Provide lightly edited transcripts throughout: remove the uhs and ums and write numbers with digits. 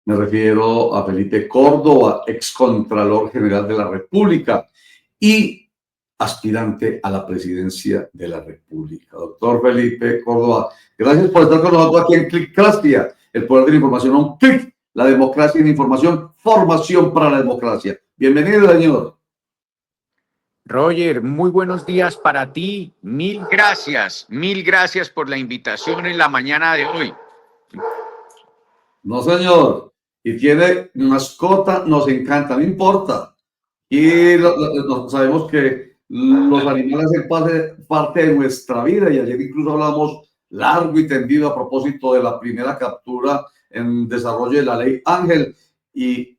Me refiero a Felipe Córdoba, excontralor general de la República y aspirante a la presidencia de la República. Doctor Felipe Córdoba, gracias por estar con nosotros aquí en Clickrastia, el poder de la información a un clic, la democracia en información, formación para la democracia. Bienvenido, señor. Roger, muy buenos días para ti. Mil gracias por la invitación en la mañana de hoy. No, señor. Y tiene mascota, nos encanta, no importa. Y sabemos que los animales hacen parte de nuestra vida y ayer incluso hablamos largo y tendido a propósito de la primera captura en desarrollo de la ley Ángel y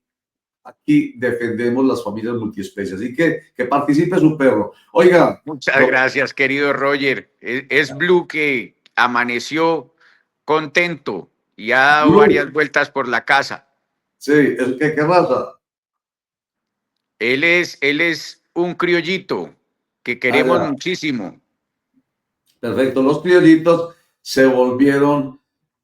aquí defendemos las familias multiespecies. Así que participe su perro. Oiga. Muchas gracias, querido Roger. Es Blue que amaneció contento y ha dado varias vueltas por la casa. Sí, ¿qué raza? Él es un criollito que queremos muchísimo. Perfecto. Los criollitos se volvieron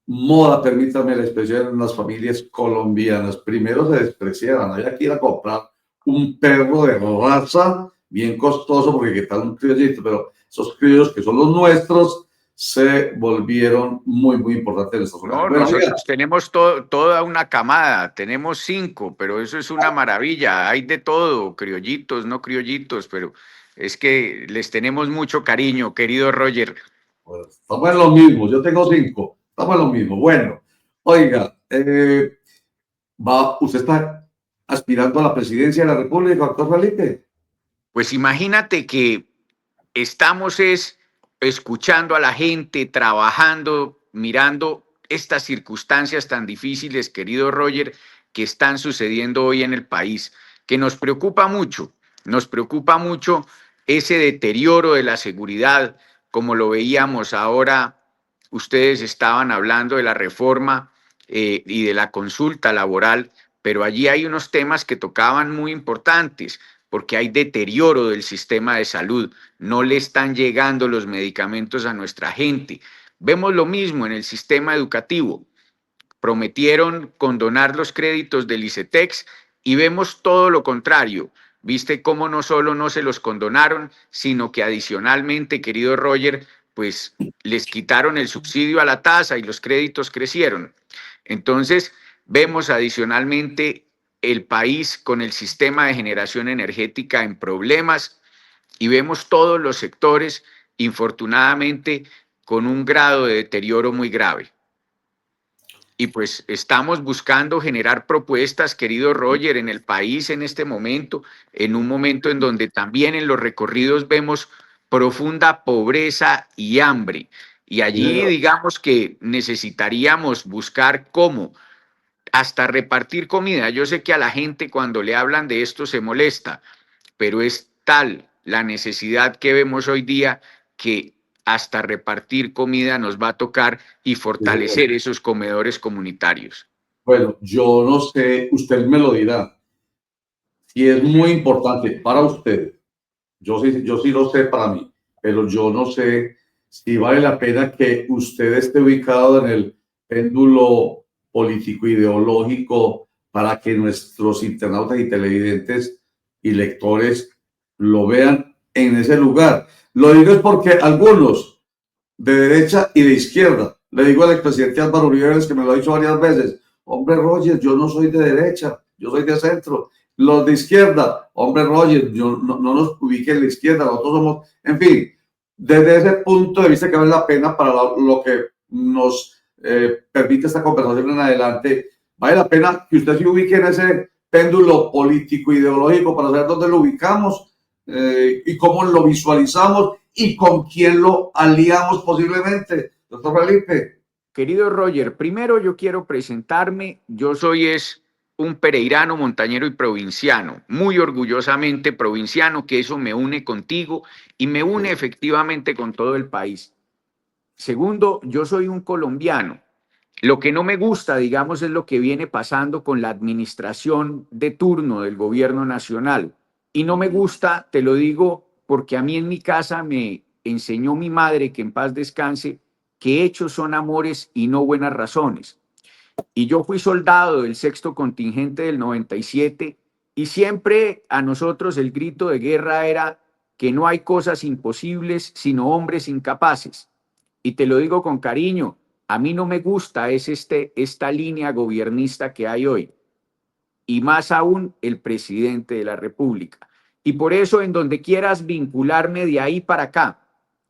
moda, permítame la expresión, en las familias colombianas. Primero se despreciaban. Había que ir a comprar un perro de raza bien costoso porque qué tal un criollito, pero esos criollos que son los nuestros se volvieron muy importantes en estos lugares. No, nosotros tenemos toda una camada, tenemos 5, pero eso es una maravilla. Hay de todo, criollitos, no criollitos, pero es que les tenemos mucho cariño, querido Roger. Pues, estamos en lo mismo, yo tengo 5, estamos en lo mismo. Bueno, oiga, ¿usted está aspirando a la presidencia de la República, doctor Felipe? Pues imagínate que estamos escuchando a la gente, trabajando, mirando estas circunstancias tan difíciles, querido Roger, que están sucediendo hoy en el país, que nos preocupa mucho ese deterioro de la seguridad, como lo veíamos ahora. Ustedes estaban hablando de la reforma y de la consulta laboral, pero allí hay unos temas que tocaban muy importantes, porque hay deterioro del sistema de salud, no le están llegando los medicamentos a nuestra gente. Vemos lo mismo en el sistema educativo. Prometieron condonar los créditos del ICETEX y vemos todo lo contrario. Viste cómo no solo no se los condonaron, sino que adicionalmente, querido Roger, pues les quitaron el subsidio a la tasa y los créditos crecieron. Entonces, vemos adicionalmente el país con el sistema de generación energética en problemas y vemos todos los sectores, infortunadamente, con un grado de deterioro muy grave. Y pues estamos buscando generar propuestas, querido Roger, en el país en este momento, en un momento en donde también en los recorridos vemos profunda pobreza y hambre. Y allí digamos que necesitaríamos buscar cómo hasta repartir comida. Yo sé que a la gente cuando le hablan de esto se molesta, pero es tal la necesidad que vemos hoy día que hasta repartir comida nos va a tocar y fortalecer esos comedores comunitarios. Bueno, yo no sé, usted me lo dirá. Si es muy importante para usted, yo sí lo sé para mí, pero yo no sé si vale la pena que usted esté ubicado en el péndulo político ideológico para que nuestros internautas y televidentes y lectores lo vean en ese lugar. Lo digo es porque algunos de derecha y de izquierda, le digo al expresidente Álvaro Uribe Vélez, que me lo ha dicho varias veces, hombre Roger, yo no soy de derecha, yo soy de centro. Los de izquierda, hombre Roger, yo no nos ubique en la izquierda, nosotros somos, en fin, desde ese punto de vista que vale la pena para lo que nos permite esta conversación en adelante, vale la pena que usted se ubique en ese péndulo político ideológico para saber dónde lo ubicamos y cómo lo visualizamos y con quién lo aliamos posiblemente. Doctor Felipe. Querido Roger, primero yo quiero presentarme. Yo soy un pereirano, montañero y provinciano, muy orgullosamente provinciano, que eso me une contigo y me une efectivamente con todo el país. Segundo, yo soy un colombiano. Lo que no me gusta, digamos, es lo que viene pasando con la administración de turno del gobierno nacional. Y no me gusta, te lo digo, porque a mí en mi casa me enseñó mi madre, que en paz descanse, que hechos son amores y no buenas razones. y yo fui soldado del sexto contingente del 97 y siempre a nosotros el grito de guerra era que no hay cosas imposibles sino hombres incapaces. Y te lo digo con cariño, a mí no me gusta esta línea gobiernista que hay hoy, y más aún el presidente de la República. Y por eso en donde quieras vincularme de ahí para acá,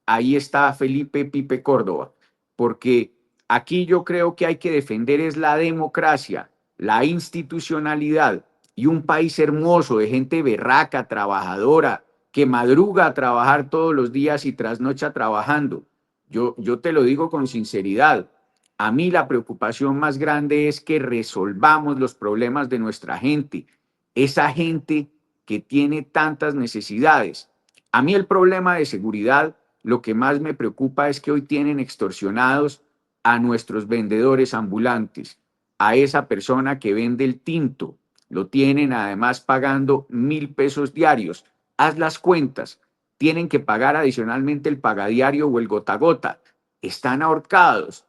ahí está Felipe Pipe Córdoba, porque aquí yo creo que hay que defender es la democracia, la institucionalidad y un país hermoso de gente berraca, trabajadora, que madruga a trabajar todos los días y trasnocha trabajando. Yo te lo digo con sinceridad. A mí la preocupación más grande es que resolvamos los problemas de nuestra gente, esa gente que tiene tantas necesidades. A mí el problema de seguridad, lo que más me preocupa es que hoy tienen extorsionados a nuestros vendedores ambulantes, a esa persona que vende el tinto, lo tienen además pagando 1.000 pesos diarios. Haz las cuentas, tienen que pagar adicionalmente el pagadiario o el gota a gota, están ahorcados.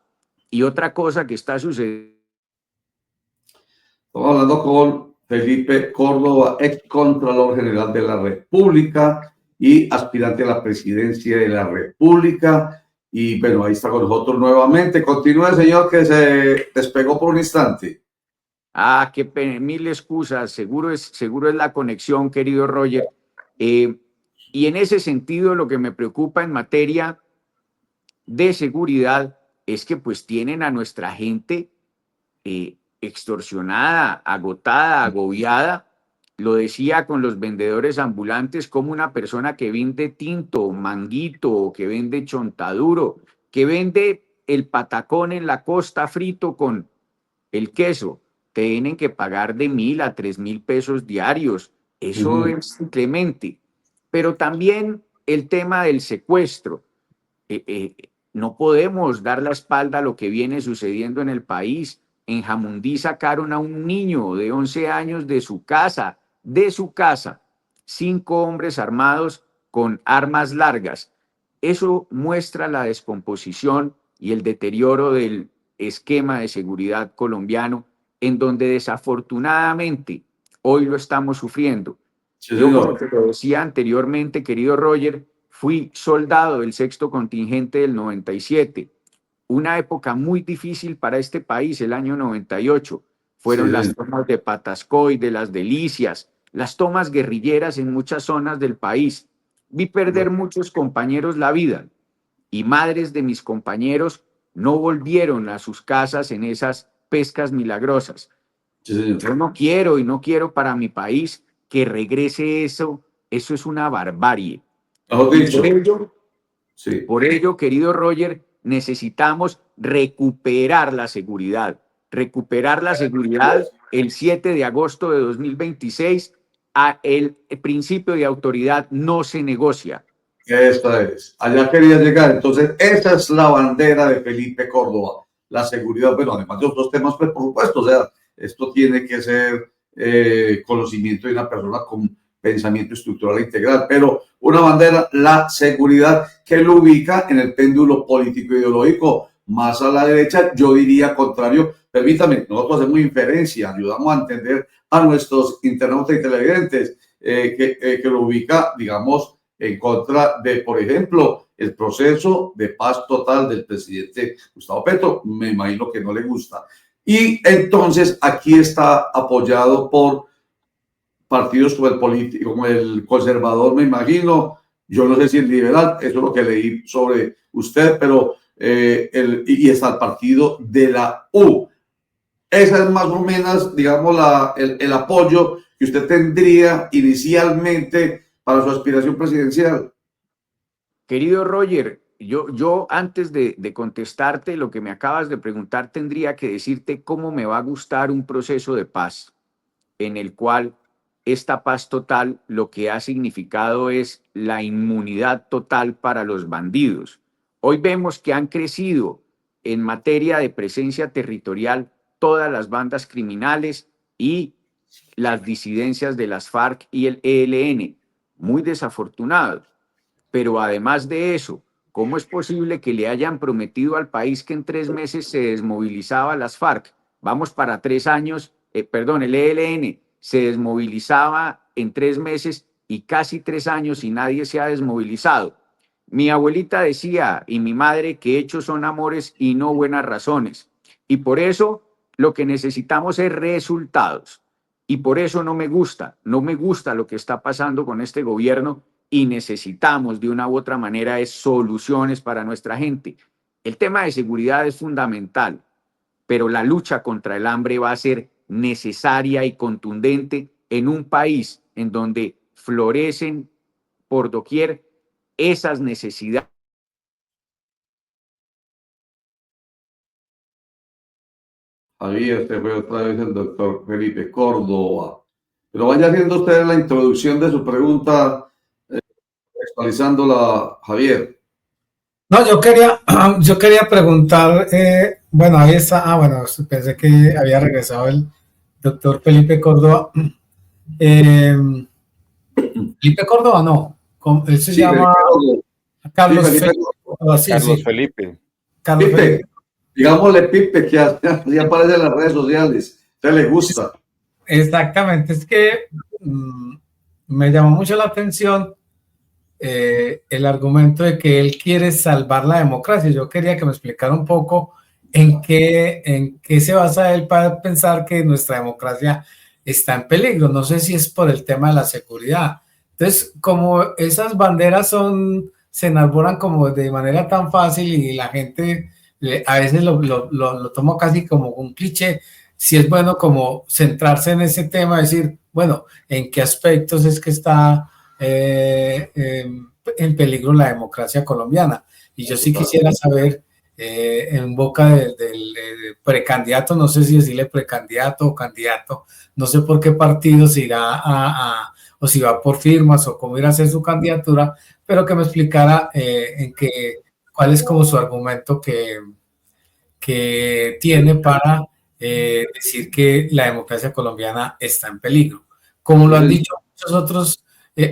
Y otra cosa que está sucediendo. Estamos hablando con Felipe Córdoba, ex Contralor General de la República y aspirante a la presidencia de la República. Y bueno, ahí está con nosotros nuevamente. Continúa, señor, que se despegó por un instante. Ah, qué pena, mil excusas, seguro es la conexión, querido Roger. Y en ese sentido, lo que me preocupa en materia de seguridad es que pues tienen a nuestra gente extorsionada, agotada, agobiada. Lo decía con los vendedores ambulantes, como una persona que vende tinto, manguito, que vende chontaduro, que vende el patacón en la costa frito con el queso, tienen que pagar de 1.000 a 3.000 pesos diarios. Eso es inclemente. Pero también el tema del secuestro. No podemos dar la espalda a lo que viene sucediendo en el país. En Jamundí sacaron a un niño de 11 años de su casa, 5 hombres armados con armas largas. Eso muestra la descomposición y el deterioro del esquema de seguridad colombiano, en donde desafortunadamente hoy lo estamos sufriendo. Sí, Yo, como señor. te lo decía anteriormente, querido Roger, fui soldado del sexto contingente del 97, una época muy difícil para este país, el año 98. Sí, Fueron las señor. tomas de Patascoy, de las Delicias, las tomas guerrilleras en muchas zonas del país. Vi perder muchos compañeros la vida y madres de mis compañeros no volvieron a sus casas en esas pescas milagrosas. Sí, señor. Yo no quiero y no quiero para mi país que regrese eso. Eso es una barbarie. Mejor Y dicho, sí. por ello, querido Roger, necesitamos recuperar la seguridad. Recuperar la seguridad el 7 de agosto de 2026. El principio de autoridad no se negocia. Esta es. Allá quería llegar. Entonces, esa es la bandera de Felipe Córdoba. La seguridad, bueno, además de otros temas, pues, por supuesto, o sea, esto tiene que ser conocimiento de una persona con pensamiento estructural integral, pero una bandera, la seguridad, que lo ubica en el péndulo político-ideológico más a la derecha, yo diría contrario. Permítame, nosotros hacemos inferencia, ayudamos a entender a nuestros internautas y televidentes que lo ubica, digamos, en contra de, por ejemplo, el proceso de paz total del presidente Gustavo Petro. Me imagino que no le gusta. Y entonces aquí está apoyado por partidos como el conservador, me imagino. Yo no sé si el liberal, eso es lo que leí sobre usted, pero y está el partido de la U. Esa es más o menos, digamos, el apoyo que usted tendría inicialmente para su aspiración presidencial. Querido Roger, yo antes de contestarte lo que me acabas de preguntar, tendría que decirte cómo me va a gustar un proceso de paz en el cual esta paz total lo que ha significado es la inmunidad total para los bandidos. Hoy vemos que han crecido en materia de presencia territorial todas las bandas criminales y las disidencias de las FARC y el ELN. Muy desafortunados. Pero además de eso, ¿cómo es posible que le hayan prometido al país que en 3 meses se desmovilizaba las FARC? vamos para 3 años, perdón, el ELN se desmovilizaba en 3 meses y casi 3 años y nadie se ha desmovilizado. Mi abuelita decía y mi madre que hechos son amores y no buenas razones. Y por eso lo que necesitamos es resultados. Y por eso no me gusta lo que está pasando con este gobierno y necesitamos de una u otra manera es soluciones para nuestra gente. El tema de seguridad es fundamental, pero la lucha contra el hambre va a ser necesaria y contundente en un país en donde florecen por doquier esas necesidades. Javier, se fue otra vez el doctor Felipe Córdoba. Pero vaya haciendo usted la introducción de su pregunta, actualizándola, Javier. No, yo quería preguntar, bueno, ahí está, bueno, pensé que había regresado el doctor Felipe Córdoba. Eh, Felipe Córdoba, no, él se Sí, llama Carlos Felipe, Felipe. Sí, Carlos sí, Felipe. Carlos Pipe, Felipe. digámosle Pipe, que ya aparece en las redes sociales. ¿Te le gusta? Exactamente, es que me llamó mucho la atención el argumento de que él quiere salvar la democracia. Yo quería que me explicara un poco en qué se basa él para pensar que nuestra democracia está en peligro. No sé si es por el tema de la seguridad. Entonces, como esas banderas se enarbolan como de manera tan fácil y la gente a veces lo toma casi como un cliché, si es bueno como centrarse en ese tema, decir, bueno, ¿en qué aspectos es que está en peligro la democracia colombiana? Y yo sí quisiera saber, en boca del precandidato, no sé si decirle precandidato o candidato, no sé por qué partido se irá o si va por firmas o cómo irá a hacer su candidatura, pero que me explicara cuál es como su argumento que tiene para decir que la democracia colombiana está en peligro, como lo han dicho muchos otros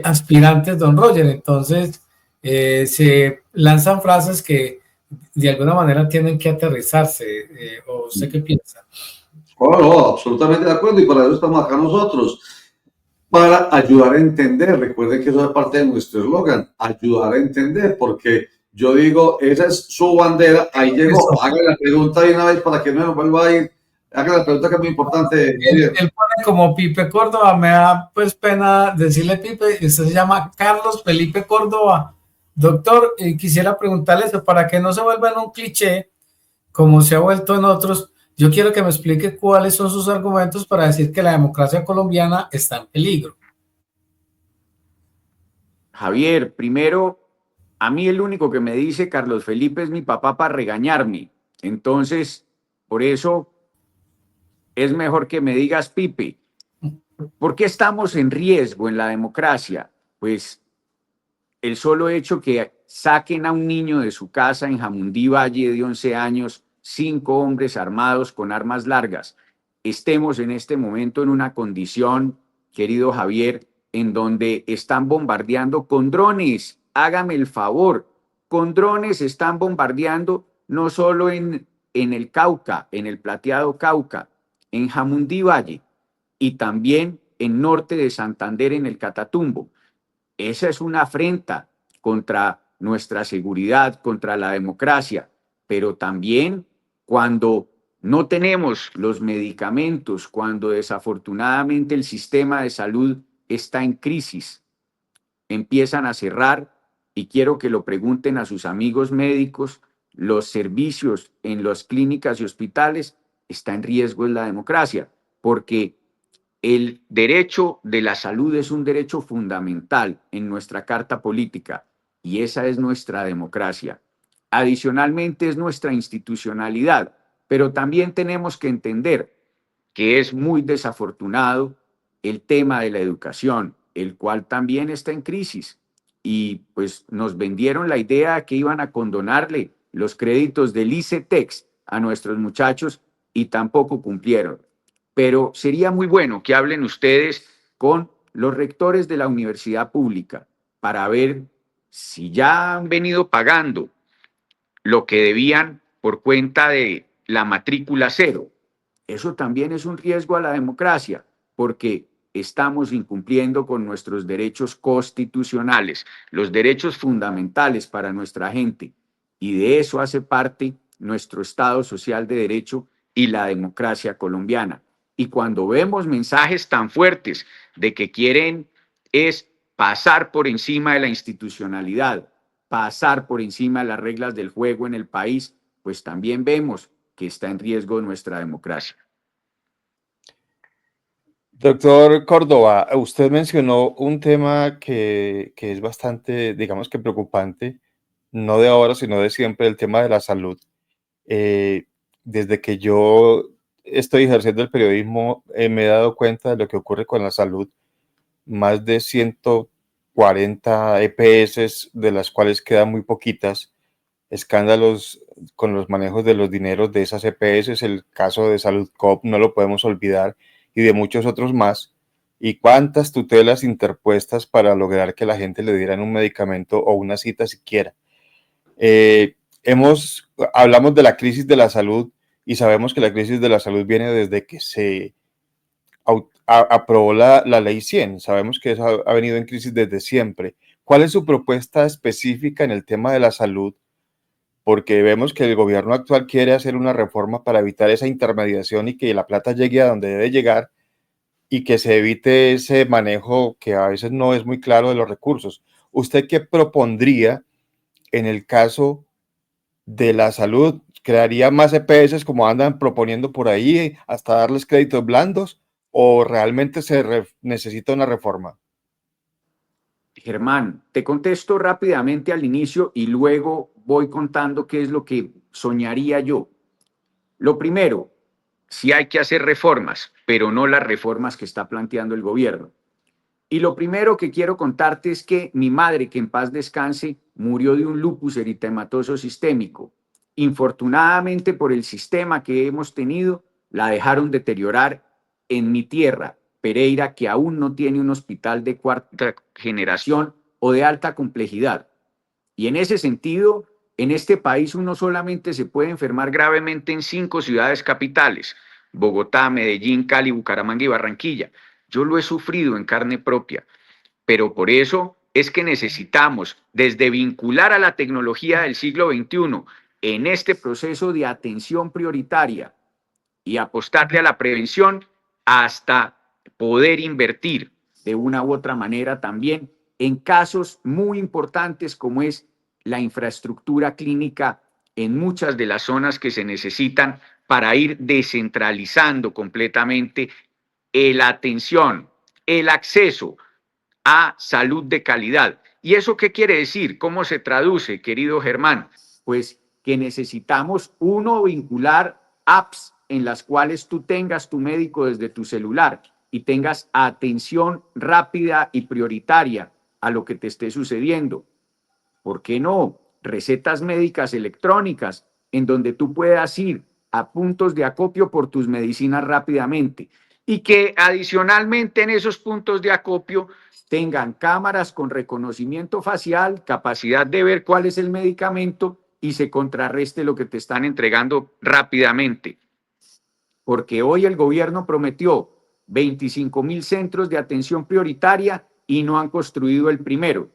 aspirantes, don Roger. Entonces, se lanzan frases que de alguna manera tienen que aterrizarse. ¿O usted qué piensa? Oh, no, absolutamente de acuerdo, y para eso estamos acá nosotros, para ayudar a entender. Recuerden que eso es parte de nuestro eslogan, ayudar a entender, porque yo digo, esa es su bandera, ahí llegó, haga la pregunta de una vez para que no nos vuelva a ir, haga la pregunta que es muy importante. Él pone como Pipe Córdoba, me da pues pena decirle Pipe, usted se llama Carlos Felipe Córdoba. Doctor, quisiera preguntarle eso para que no se vuelva en un cliché, como se ha vuelto en otros. Yo quiero que me explique cuáles son sus argumentos para decir que la democracia colombiana está en peligro. Javier, primero, a mí el único que me dice Carlos Felipe es mi papá para regañarme. Entonces, por eso es mejor que me digas Pipe. ¿Por qué estamos en riesgo en la democracia? Pues el solo hecho que saquen a un niño de su casa en Jamundí Valle de 11 años, 5 hombres armados con armas largas, estemos en este momento en una condición, querido Javier, en donde están bombardeando con drones. Hágame el favor, con drones están bombardeando no solo en el Cauca, en el plateado Cauca, en Jamundí Valle y también en norte de Santander, en el Catatumbo. Esa es una afrenta contra nuestra seguridad, contra la democracia, pero también cuando no tenemos los medicamentos, cuando desafortunadamente el sistema de salud está en crisis, empiezan a cerrar, y quiero que lo pregunten a sus amigos médicos, los servicios en las clínicas y hospitales, está en riesgo en la democracia, porque el derecho de la salud es un derecho fundamental en nuestra carta política y esa es nuestra democracia. Adicionalmente es nuestra institucionalidad, pero también tenemos que entender que es muy desafortunado el tema de la educación, el cual también está en crisis. Y pues nos vendieron la idea que iban a condonarle los créditos del ICETEX a nuestros muchachos y tampoco cumplieron. Pero sería muy bueno que hablen ustedes con los rectores de la universidad pública para ver si ya han venido pagando lo que debían por cuenta de la matrícula cero. Eso también es un riesgo a la democracia, porque estamos incumpliendo con nuestros derechos constitucionales, los derechos fundamentales para nuestra gente. Y de eso hace parte nuestro Estado social de derecho y la democracia colombiana. Y cuando vemos mensajes tan fuertes de que quieren es pasar por encima de la institucionalidad, pasar por encima de las reglas del juego en el país, pues también vemos que está en riesgo nuestra democracia. Doctor Córdoba, usted mencionó un tema que es bastante, digamos que preocupante, no de ahora, sino de siempre, el tema de la salud. Desde que yo estoy ejerciendo el periodismo, me he dado cuenta de lo que ocurre con la salud. Más de 140 EPS, de las cuales quedan muy poquitas, escándalos con los manejos de los dineros de esas EPS, el caso de Salud Cop, no lo podemos olvidar, y de muchos otros más, y cuántas tutelas interpuestas para lograr que la gente le dieran un medicamento o una cita siquiera. Hablamos de la crisis de la salud y sabemos que la crisis de la salud viene desde que se aprobó la ley 100. Sabemos que eso ha venido en crisis desde siempre. ¿Cuál es su propuesta específica en el tema de la salud? Porque vemos que el gobierno actual quiere hacer una reforma para evitar esa intermediación y que la plata llegue a donde debe llegar y que se evite ese manejo que a veces no es muy claro de los recursos. ¿Usted qué propondría en el caso de la salud? ¿Crearía más EPS como andan proponiendo por ahí hasta darles créditos blandos o realmente necesita una reforma? Germán, te contesto rápidamente al inicio y luego voy contando qué es lo que soñaría yo. Lo primero, sí hay que hacer reformas, pero no las reformas que está planteando el gobierno. Y lo primero que quiero contarte es que mi madre, que en paz descanse, murió de un lupus eritematoso sistémico. Infortunadamente, por el sistema que hemos tenido, la dejaron deteriorar en mi tierra, Pereira, que aún no tiene un hospital de cuarta generación o de alta complejidad. Y en ese sentido, en este país uno solamente se puede enfermar gravemente en 5 ciudades capitales: Bogotá, Medellín, Cali, Bucaramanga y Barranquilla. Yo lo he sufrido en carne propia, pero por eso es que necesitamos desde vincular a la tecnología del siglo XXI en este proceso de atención prioritaria y apostarle a la prevención hasta poder invertir de una u otra manera también en casos muy importantes como es la infraestructura clínica en muchas de las zonas que se necesitan para ir descentralizando completamente la atención, el acceso a salud de calidad. ¿Y eso qué quiere decir? ¿Cómo se traduce, querido Germán? Pues que necesitamos, uno, vincular apps en las cuales tú tengas tu médico desde tu celular y tengas atención rápida y prioritaria a lo que te esté sucediendo. ¿Por qué no? Recetas médicas electrónicas en donde tú puedas ir a puntos de acopio por tus medicinas rápidamente y que adicionalmente en esos puntos de acopio tengan cámaras con reconocimiento facial, capacidad de ver cuál es el medicamento y se contrarreste lo que te están entregando rápidamente. Porque hoy el gobierno prometió 25,000 centros de atención prioritaria y no han construido el primero.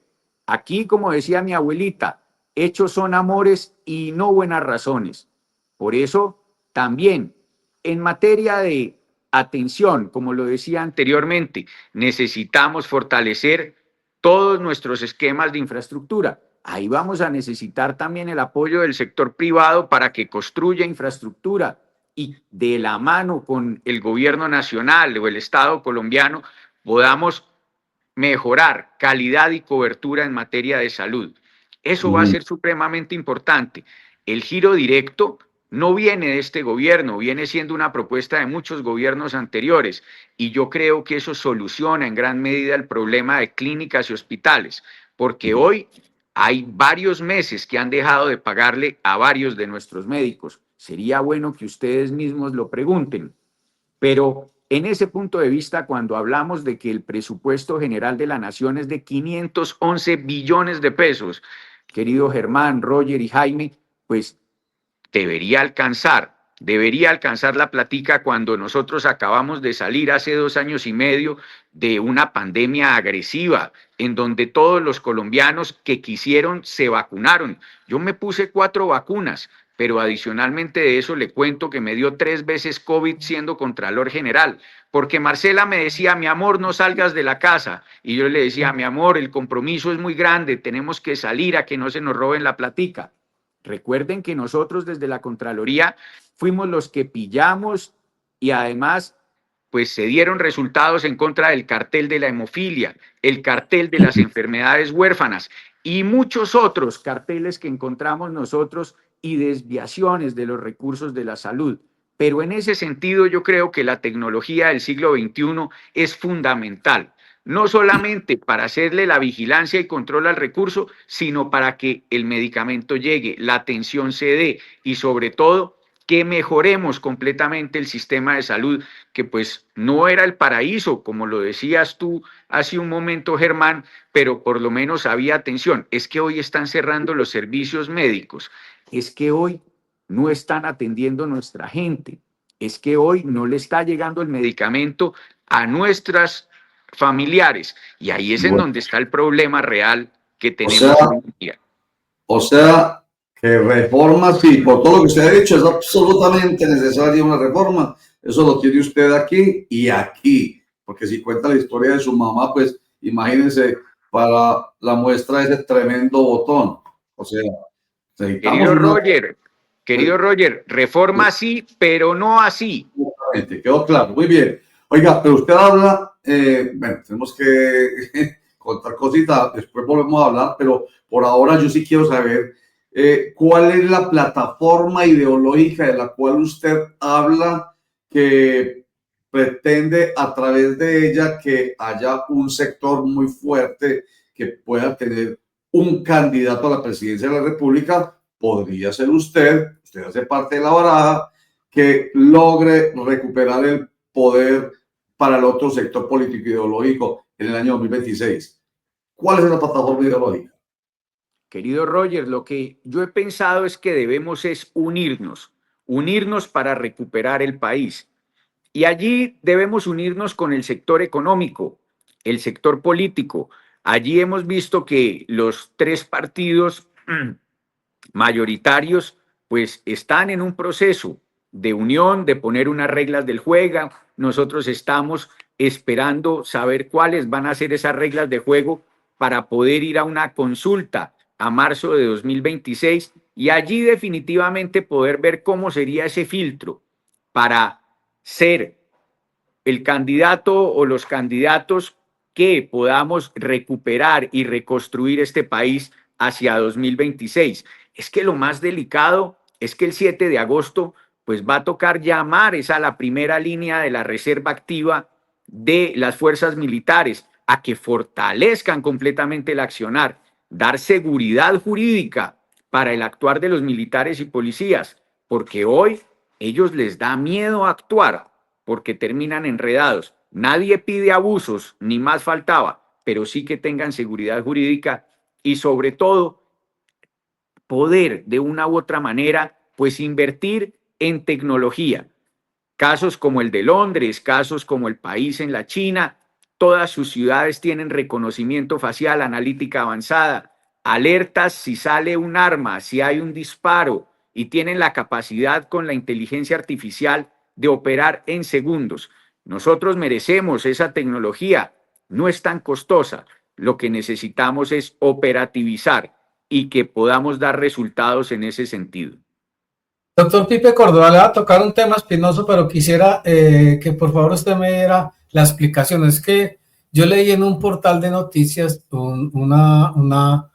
Aquí, como decía mi abuelita, hechos son amores y no buenas razones. Por eso, también, en materia de atención, como lo decía anteriormente, necesitamos fortalecer todos nuestros esquemas de infraestructura. Ahí vamos a necesitar también el apoyo del sector privado para que construya infraestructura y de la mano con el gobierno nacional o el Estado colombiano podamos mejorar calidad y cobertura en materia de salud. Eso va a ser supremamente importante. El giro directo no viene de este gobierno, viene siendo una propuesta de muchos gobiernos anteriores y yo creo que eso soluciona en gran medida el problema de clínicas y hospitales, porque hoy hay varios meses que han dejado de pagarle a varios de nuestros médicos. Sería bueno que ustedes mismos lo pregunten, pero en ese punto de vista, cuando hablamos de que el presupuesto general de la nación es de 511 billones de pesos, querido Germán, Roger y Jaime, pues debería alcanzar debería alcanzar la platica cuando nosotros acabamos de salir hace 2 años y medio de una pandemia agresiva, en donde todos los colombianos que quisieron se vacunaron. Yo me puse 4 vacunas, pero adicionalmente de eso le cuento que me dio 3 veces COVID siendo Contralor General, porque Marcela me decía, mi amor, no salgas de la casa, y yo le decía, mi amor, el compromiso es muy grande, tenemos que salir a que no se nos roben la platica. Recuerden que nosotros desde la Contraloría fuimos los que pillamos y además pues se dieron resultados en contra del cartel de la hemofilia, el cartel de las enfermedades huérfanas y muchos otros carteles que encontramos nosotros y desviaciones de los recursos de la salud. Pero en ese sentido yo creo que la tecnología del siglo XXI es fundamental, no solamente para hacerle la vigilancia y control al recurso, sino para que el medicamento llegue, la atención se dé y sobre todo que mejoremos completamente el sistema de salud, que pues no era el paraíso, como lo decías tú hace un momento, Germán, pero por lo menos había atención. Es que hoy están cerrando los servicios médicos, es que hoy no están atendiendo a nuestra gente, es que hoy no le está llegando el medicamento a nuestras familiares, y ahí es en donde está el problema real que tenemos hoy en día. O sea, que reforma, sí, por todo lo que usted ha dicho, es absolutamente necesaria una reforma. Eso lo tiene usted aquí y aquí, porque si cuenta la historia de su mamá, pues imagínense para la muestra de ese tremendo botón. O sea, Querido Roger, reforma sí, pero no así. Quedó claro, muy bien. Oiga, pero usted habla, bueno, tenemos que contar cositas, después volvemos a hablar, pero por ahora yo sí quiero saber cuál es la plataforma ideológica de la cual usted habla que pretende a través de ella que haya un sector muy fuerte que pueda tener un candidato a la presidencia de la República. Podría ser usted hace parte de la baraja, que logre recuperar el poder para el otro sector político ideológico en el año 2026. ¿Cuál es la plataforma ideológica? Querido Roger, lo que yo he pensado es que debemos es unirnos para recuperar el país. Y allí debemos unirnos con el sector económico, el sector político. Allí hemos visto que los 3 partidos mayoritarios pues están en un proceso de unión, de poner unas reglas del juego. Nosotros estamos esperando saber cuáles van a ser esas reglas de juego para poder ir a una consulta a marzo de 2026 y allí definitivamente poder ver cómo sería ese filtro para ser el candidato o los candidatos que podamos recuperar y reconstruir este país hacia 2026. Es que lo más delicado es que el 7 de agosto pues va a tocar llamar a la primera línea de la reserva activa de las fuerzas militares a que fortalezcan completamente el accionar, dar seguridad jurídica para el actuar de los militares y policías, porque hoy ellos les da miedo actuar porque terminan enredados. Nadie pide abusos, ni más faltaba, pero sí que tengan seguridad jurídica y sobre todo poder de una u otra manera pues invertir en tecnología. Casos como el de Londres, casos como el país en la China, todas sus ciudades tienen reconocimiento facial, analítica avanzada, alertas si sale un arma, si hay un disparo y tienen la capacidad con la inteligencia artificial de operar en segundos. Nosotros merecemos esa tecnología, no es tan costosa. Lo que necesitamos es operativizar y que podamos dar resultados en ese sentido. Doctor Pipe Córdoba, le va a tocar un tema espinoso, pero quisiera que por favor usted me diera la explicación. Es que yo leí en un portal de noticias una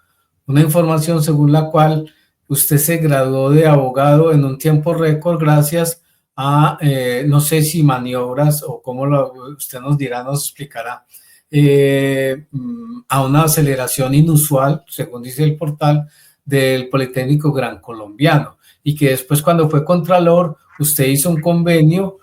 información según la cual usted se graduó de abogado en un tiempo récord gracias a, no sé si maniobras o cómo usted nos dirá, nos explicará, a una aceleración inusual, según dice el portal, del Politécnico Gran Colombiano. Y que después cuando fue Contralor, usted hizo un convenio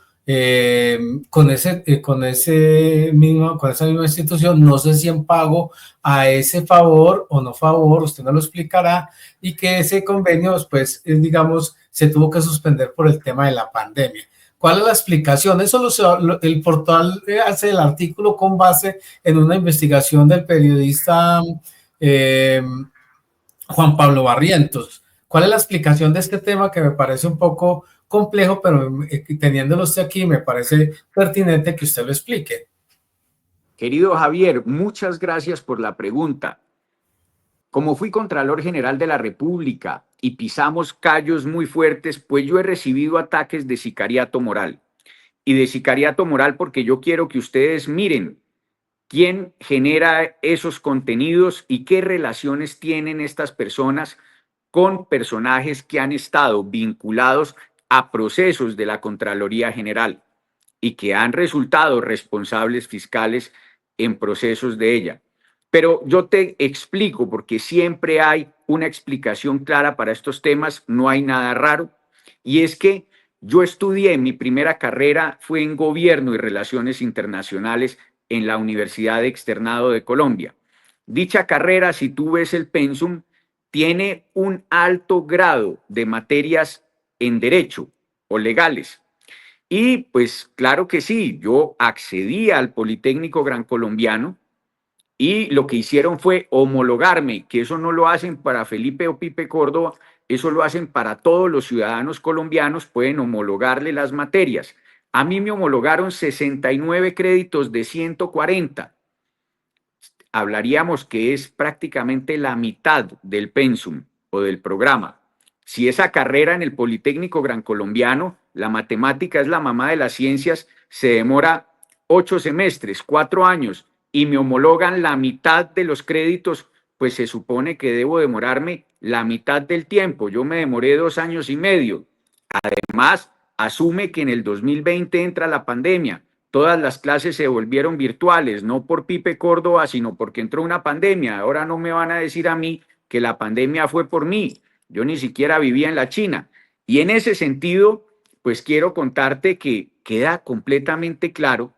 con esa misma institución, no sé si en pago a ese favor o no favor, usted nos lo explicará, y que ese convenio después, digamos, se tuvo que suspender por el tema de la pandemia. ¿Cuál es la explicación? Eso el portal hace el artículo con base en una investigación del periodista Juan Pablo Barrientos. ¿Cuál es la explicación de este tema que me parece un poco complejo, pero teniéndolo usted aquí me parece pertinente que usted lo explique? Querido Javier, muchas gracias por la pregunta. Como fui Contralor General de la República y pisamos callos muy fuertes, pues yo he recibido ataques de sicariato moral. Y de sicariato moral porque yo quiero que ustedes miren quién genera esos contenidos y qué relaciones tienen estas personas con personajes que han estado vinculados a procesos de la Contraloría General y que han resultado responsables fiscales en procesos de ella. Pero yo te explico, porque siempre hay una explicación clara para estos temas, no hay nada raro, y es que yo estudié, mi primera carrera fue en Gobierno y Relaciones Internacionales en la Universidad Externado de Colombia. Dicha carrera, si tú ves el pensum, tiene un alto grado de materias en derecho o legales. Y pues claro que sí, yo accedí al Politécnico Gran Colombiano y lo que hicieron fue homologarme, que eso no lo hacen para Felipe o Pipe Córdoba, eso lo hacen para todos los ciudadanos colombianos, pueden homologarle las materias. A mí me homologaron 69 créditos de 140. Hablaríamos que es prácticamente la mitad del pensum o del programa. Si esa carrera en el Politécnico Gran Colombiano, la matemática es la mamá de las ciencias, se demora 8 semestres, 4 años, y me homologan la mitad de los créditos, pues se supone que debo demorarme la mitad del tiempo. Yo me demoré 2 años y medio. Además, asume que en el 2020 entra la pandemia. Todas las clases se volvieron virtuales, no por Pipe Córdoba, sino porque entró una pandemia. Ahora no me van a decir a mí que la pandemia fue por mí. Yo ni siquiera vivía en la China. Y en ese sentido, pues quiero contarte que queda completamente claro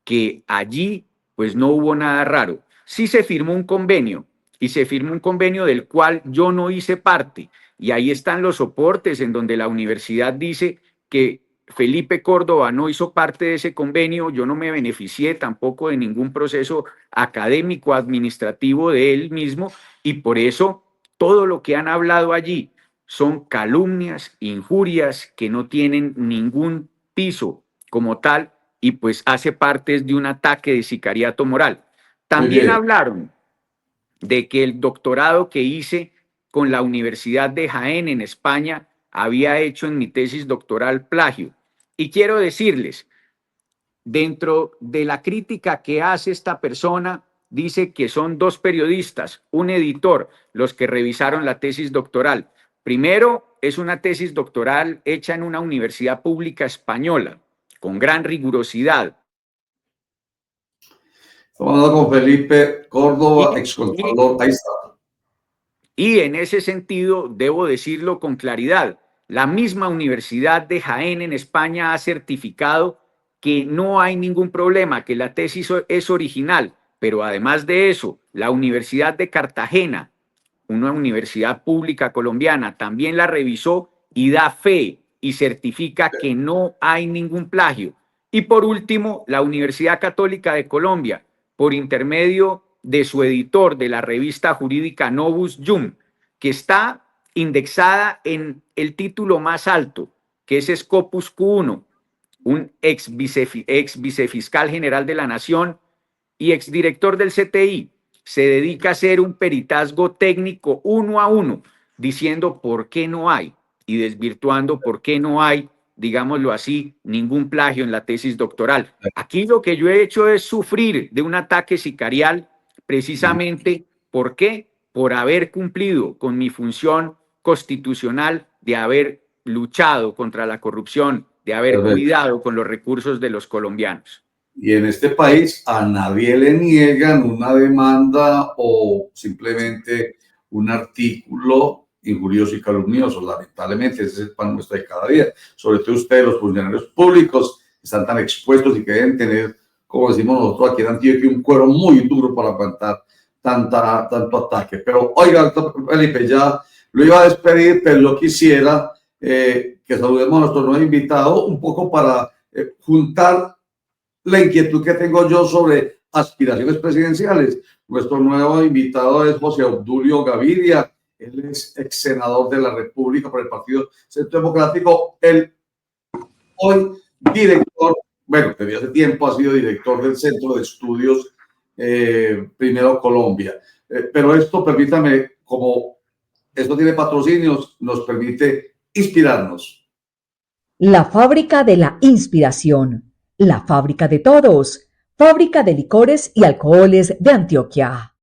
que allí pues no hubo nada raro. Sí se firmó un convenio, y se firmó un convenio del cual yo no hice parte. Y ahí están los soportes en donde la universidad dice que Felipe Córdoba no hizo parte de ese convenio, yo no me beneficié tampoco de ningún proceso académico, administrativo de él mismo, y por eso todo lo que han hablado allí son calumnias, injurias que no tienen ningún piso como tal, y pues hace parte de un ataque de sicariato moral. También hablaron de que el doctorado que hice con la Universidad de Jaén en España había hecho en mi tesis doctoral plagio. Y quiero decirles, dentro de la crítica que hace esta persona, dice que son 2 periodistas, un editor, los que revisaron la tesis doctoral. Primero, es una tesis doctoral hecha en una universidad pública española, con gran rigurosidad. Estamos hablando con Felipe Córdoba, excontralor. Ahí está. Y en ese sentido, debo decirlo con claridad, la misma Universidad de Jaén en España ha certificado que no hay ningún problema, que la tesis es original, pero además de eso, la Universidad de Cartagena, una universidad pública colombiana, también la revisó y da fe y certifica que no hay ningún plagio. Y por último, la Universidad Católica de Colombia, por intermedio de su editor de la revista jurídica Novus Jum, que está indexada en el título más alto, que es Scopus Q1, un ex vicefiscal general de la Nación y exdirector del CTI, se dedica a hacer un peritazgo técnico 1 a 1, diciendo por qué no hay y desvirtuando por qué no hay, digámoslo así, ningún plagio en la tesis doctoral. Aquí lo que yo he hecho es sufrir de un ataque sicarial, precisamente, ¿por qué? Por haber cumplido con mi función constitucional de haber luchado contra la corrupción, de haber cuidado con los recursos de los colombianos. Y en este país a nadie le niegan una demanda o simplemente un artículo injurioso y calumnioso. Lamentablemente, ese es el pan nuestro de cada día. Sobre todo ustedes, los funcionarios públicos, están tan expuestos y que deben tener, como decimos nosotros aquí en Antioquia, un cuero muy duro para aguantar tanto ataque. Pero oiga, Felipe, ya lo iba a despedir, pero yo quisiera que saludemos a nuestro nuevo invitado, un poco para juntar la inquietud que tengo yo sobre aspiraciones presidenciales. Nuestro nuevo invitado es José Obdulio Gaviria. Él es ex senador de la República por el Partido Centro Democrático. Él hoy director, bueno, desde hace tiempo ha sido director del Centro de Estudios Primero Colombia. Pero esto, permítame, como esto tiene patrocinios, nos permite inspirarnos. La fábrica de la inspiración, la fábrica de todos, fábrica de licores y alcoholes de Antioquia.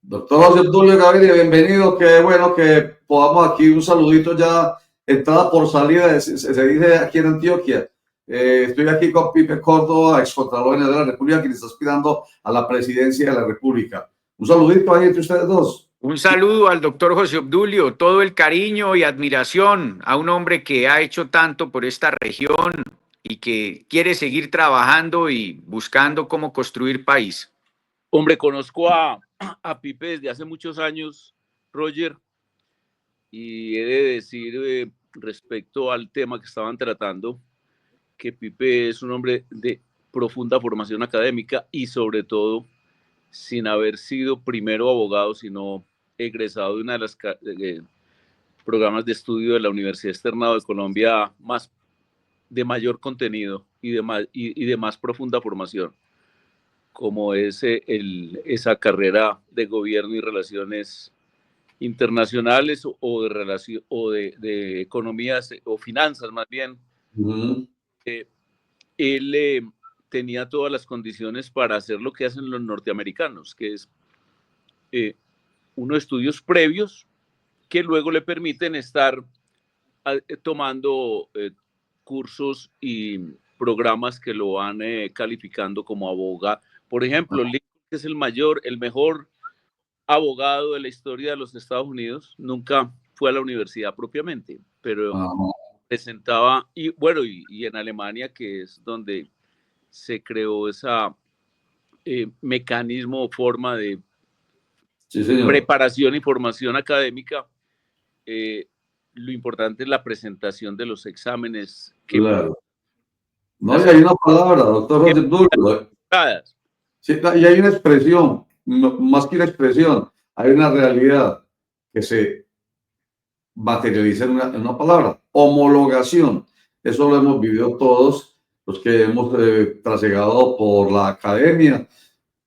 Doctor José Obdulio Gaviria, bienvenido. Qué bueno que podamos aquí un saludito ya, entrada por salida, se dice aquí en Antioquia. Estoy aquí con Pipe Córdoba, excontralor general de la República, quien está aspirando a la presidencia de la República. Un saludito ahí entre ustedes dos. Un saludo al doctor José Obdulio, todo el cariño y admiración a un hombre que ha hecho tanto por esta región y que quiere seguir trabajando y buscando cómo construir país. Hombre, conozco a Pipe desde hace muchos años, Roger, y he de decir respecto al tema que estaban tratando, que Pipe es un hombre de profunda formación académica y sobre todo sin haber sido primero abogado, sino egresado de una de las programas de estudio de la Universidad Externado de Colombia de mayor contenido y de más profunda formación, como es esa carrera de gobierno y relaciones internacionales o de economías o finanzas más bien. Él tenía todas las condiciones para hacer lo que hacen los norteamericanos, que es unos estudios previos que luego le permiten estar tomando cursos y programas que lo van calificando como abogado. Por ejemplo, Lincoln, que es el mejor abogado de la historia de los Estados Unidos, nunca fue a la universidad propiamente, pero presentaba, y en Alemania, que es donde se creó esa mecanismo o forma de preparación y formación académica, lo importante es la presentación de los exámenes. Claro. No, y hay una palabra, doctor José Obdulio. Sí, y hay una expresión, más que una expresión, hay una realidad que se materializa en una palabra, homologación. Eso lo hemos vivido todos los que hemos trasegado por la academia.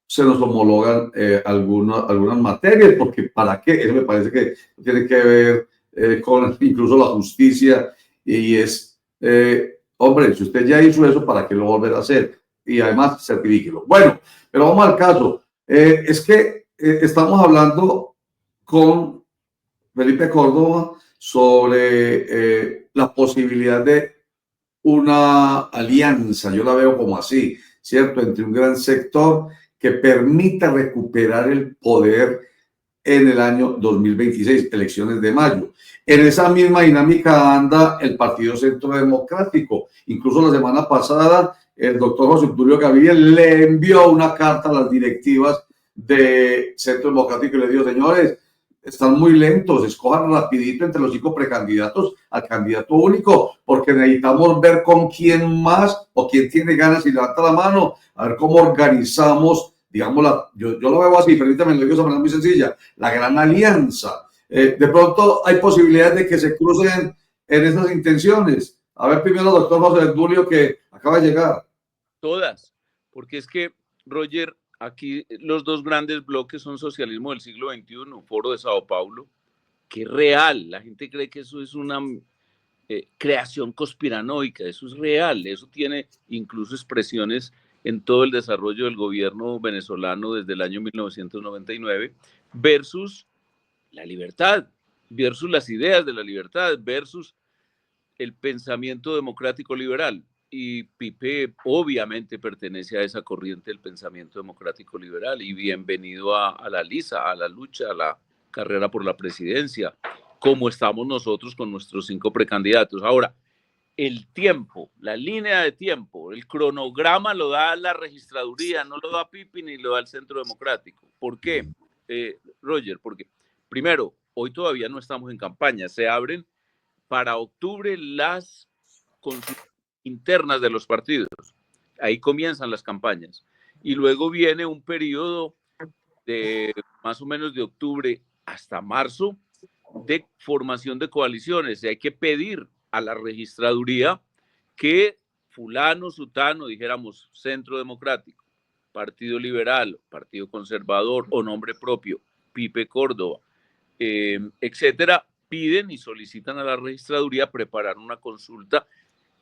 Se nos homologan algunas materias, porque ¿para qué? Eso me parece que tiene que ver con incluso la justicia, y es, hombre, si usted ya hizo eso, ¿para qué lo volverá a hacer? Y además, certifíquelo. Bueno, pero vamos al caso. Es que estamos hablando con Felipe Córdoba sobre la posibilidad de una alianza, yo la veo como así, ¿cierto?, entre un gran sector que permita recuperar el poder en el año 2026, elecciones de mayo. En esa misma dinámica anda el Partido Centro Democrático. Incluso la semana pasada, el doctor José Obdulio Gaviria le envió una carta a las directivas de Centro Democrático y le dijo: señores, están muy lentos, escojan rapidito entre los 5 precandidatos al candidato único, porque necesitamos ver con quién más o quién tiene ganas y levanta la mano, a ver cómo organizamos, digamos, yo lo veo así, permítame, lo digo de una manera muy sencilla, la gran alianza. De pronto hay posibilidades de que se crucen en esas intenciones. A ver, primero, doctor José Obdulio, que acaba de llegar. Todas, porque es que, Roger, aquí los dos grandes bloques son socialismo del siglo XXI, Foro de Sao Paulo, que es real. La gente cree que eso es una creación conspiranoica, eso es real, eso tiene incluso expresiones en todo el desarrollo del gobierno venezolano desde el año 1999, versus la libertad, versus las ideas de la libertad, versus el pensamiento democrático liberal. Y Pipe obviamente pertenece a esa corriente del pensamiento democrático liberal, y bienvenido a la lisa, a la lucha, a la carrera por la presidencia, como estamos nosotros con nuestros 5 precandidatos. Ahora, el tiempo, la línea de tiempo, el cronograma lo da la registraduría, no lo da Pipe ni lo da el Centro Democrático. ¿Por qué, Roger? Porque, primero, hoy todavía no estamos en campaña, se abren para octubre las consultas internas de los partidos. Ahí comienzan las campañas. Y luego viene un periodo de más o menos de octubre hasta marzo de formación de coaliciones. Y hay que pedir a la registraduría que fulano, sutano, dijéramos Centro Democrático, Partido Liberal, Partido Conservador o nombre propio, Pipe Córdoba, etcétera, piden y solicitan a la registraduría preparar una consulta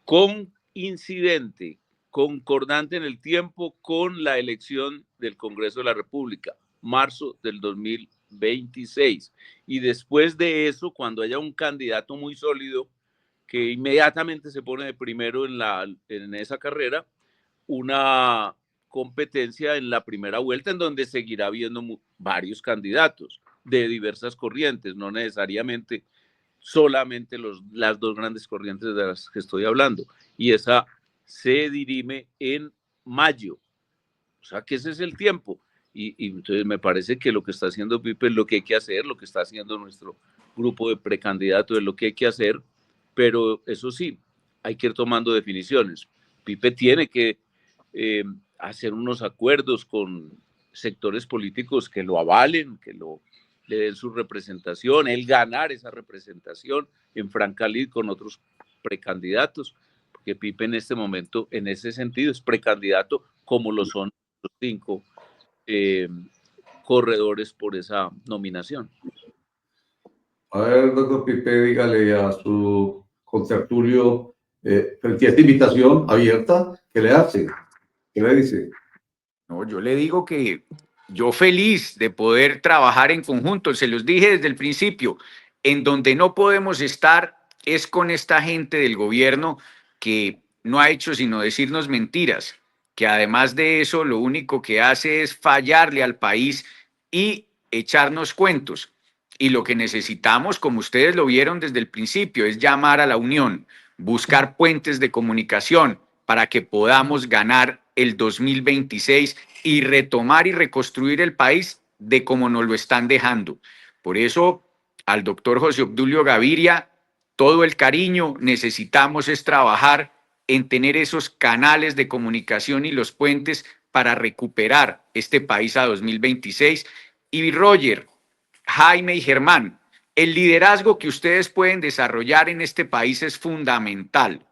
con incidente, concordante en el tiempo con la elección del Congreso de la República, marzo del 2026. Y después de eso, cuando haya un candidato muy sólido que inmediatamente se pone de primero en esa carrera, una competencia en la primera vuelta en donde seguirá habiendo varios candidatos de diversas corrientes, no necesariamente solamente las dos grandes corrientes de las que estoy hablando. Y esa se dirime en mayo. O sea que ese es el tiempo. Y entonces me parece que lo que está haciendo Pipe es lo que hay que hacer, lo que está haciendo nuestro grupo de precandidatos es lo que hay que hacer, pero eso sí, hay que ir tomando definiciones. Pipe tiene que hacer unos acuerdos con sectores políticos que lo avalen, que le den su representación, él ganar esa representación en franca lid con otros precandidatos, porque Pipe en este momento, en ese sentido, es precandidato como lo son los 5 corredores por esa nominación. A ver, doctor Pipe, dígale a su contertulio, frente a esta invitación abierta, ¿qué le hace? ¿Qué le dice? No, yo le digo que yo feliz de poder trabajar en conjunto, se los dije desde el principio, en donde no podemos estar es con esta gente del gobierno que no ha hecho sino decirnos mentiras, que además de eso lo único que hace es fallarle al país y echarnos cuentos. Y lo que necesitamos, como ustedes lo vieron desde el principio, es llamar a la unión, buscar puentes de comunicación para que podamos ganar el 2026 y retomar y reconstruir el país de como nos lo están dejando. Por eso, al doctor José Obdulio Gaviria, todo el cariño, necesitamos es trabajar en tener esos canales de comunicación y los puentes para recuperar este país a 2026. Y Roger, Jaime y Germán, el liderazgo que ustedes pueden desarrollar en este país es fundamental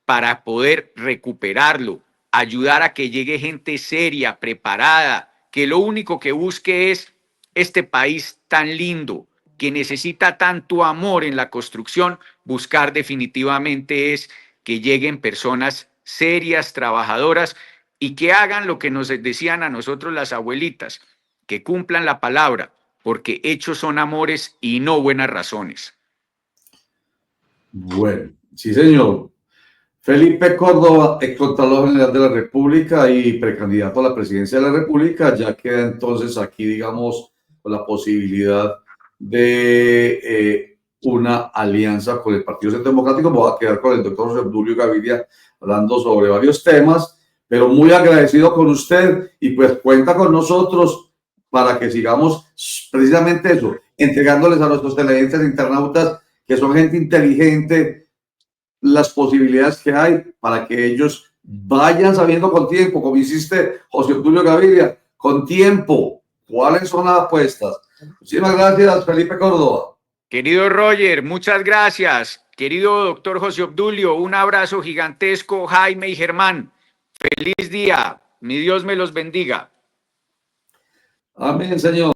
para poder recuperarlo, ayudar a que llegue gente seria, preparada, que lo único que busque es este país tan lindo, que necesita tanto amor en la construcción, buscar definitivamente es que lleguen personas serias, trabajadoras y que hagan lo que nos decían a nosotros las abuelitas, que cumplan la palabra, porque hechos son amores y no buenas razones. Bueno, sí, señor. Felipe Córdoba, excontralor general de la República y precandidato a la presidencia de la República, ya queda entonces aquí, digamos, con la posibilidad de una alianza con el Partido Centro Democrático. Voy a quedar con el doctor José Obdulio Gaviria hablando sobre varios temas, pero muy agradecido con usted y pues cuenta con nosotros para que sigamos precisamente eso, entregándoles a nuestros televidentes internautas, que son gente inteligente, las posibilidades que hay para que ellos vayan sabiendo con tiempo, como hiciste José Obdulio Gaviria, con tiempo, cuáles son las apuestas. Muchísimas gracias, Felipe Córdoba. Querido Roger, muchas gracias. Querido doctor José Obdulio, un abrazo gigantesco, Jaime y Germán. Feliz día, mi Dios me los bendiga. Amén, Señor.